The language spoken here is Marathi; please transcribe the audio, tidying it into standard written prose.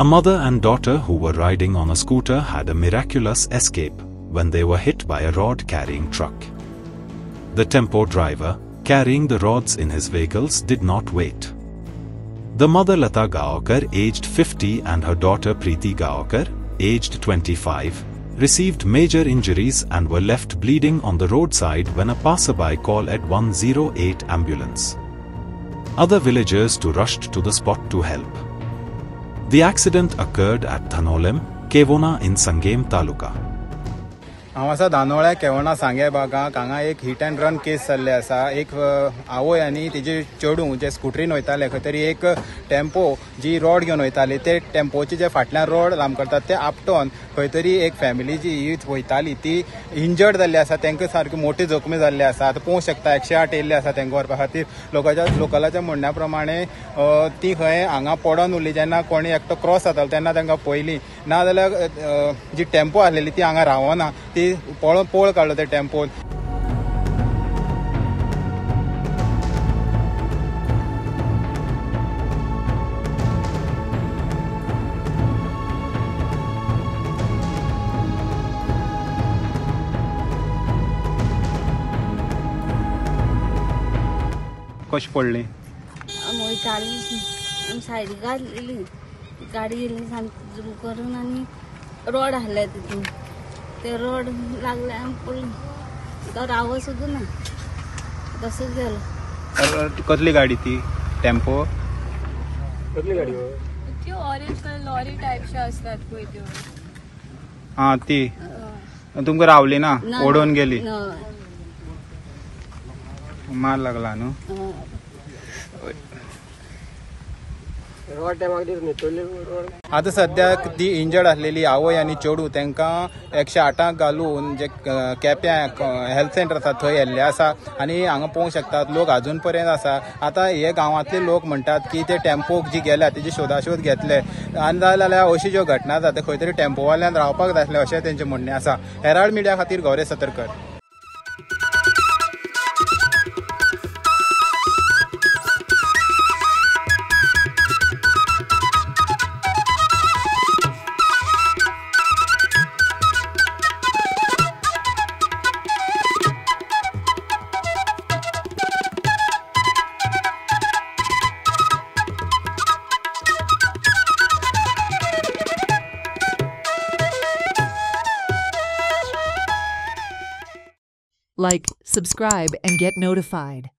A mother and daughter who were riding on a scooter had a miraculous escape when they were hit by a rod-carrying truck. The tempo driver, carrying the rods in his vehicles, did not wait. The mother Lata Gaokar, aged 50, and her daughter Preeti Gaokar, aged 25, received major injuries and were left bleeding on the roadside when a passerby called at 108 ambulance. Other villagers too rushed to the spot to help. The accident occurred at Thanolem, Kevona in Sangem Taluka. हांव आसा धानोळ्या केवणा सांगे भागाक हांगा एक हिट अँड रन केस जाल्ले आसा. एक आवय आनी तिजे चेडूं जे स्कुटरीन वयताले खंय तरी एक टेम्पो जी रोड घेवन वयताली ते टेम्पोचे जे फाटल्यान रोड लांब करतात ते आपटोन खंय तरी एक फॅमिली जी वयताली ती इंजर्ड जाल्ली आसा. तांकां सारकी मोठी जखमी जाल्ली आसा. आतां पळोवंक शकता 108 येयल्ले आसा तांकां व्हरपा खातीर. लोकलाच्या म्हणण्या प्रमाणे ती खंय हांगा पडोन उरली. जेन्ना कोणी एकटो क्रॉस जातालो तेन्ना तांकां पयली ना जाल्यार जी टेम्पो आसलेली ती हांगा रावना. ती पळ काडलो ते टेम्पोन. कशी पडली? सायडीक घातलेली गाडी गेली सामकी झूम करून आनी रोड आहले तितून ते रोड लागले आनी पडली. तो रावो सुद्दां ना तसोच गेलो. कसली गाडी ती? टेम्पो? कसली गाडी? त्यो ऑरेंज कलर लॉरी टाइपचे असतात पळय त्यो. हां ती तुमकां रावली ना? ओडून गेली? मार लागला न्हू? आता सद्याक ती इंजर्ड आसलेली आवय आनी चेडूं तांकां 108 घालून जे केप्यां हेल्थ सेंटर आसा थंय व्हेल्ले आसा. आनी हांगा पळोवंक शकतात लोक अजून पर्यंत आसा. आतां हे गांवांतले लोक म्हणटात की ते टेम्पोक जी गेल्या तेजी शोधाशोध घेतले आनी जाल्यार अशी ज्यो घटना जाता खंय तरी टेम्पोवाल्यान रावपाक जाय आसलें अशें तेंचें म्हणणें आसा. हेराल्ड मिडिया खातीर गौरे Satarkar. Like, subscribe, and get notified.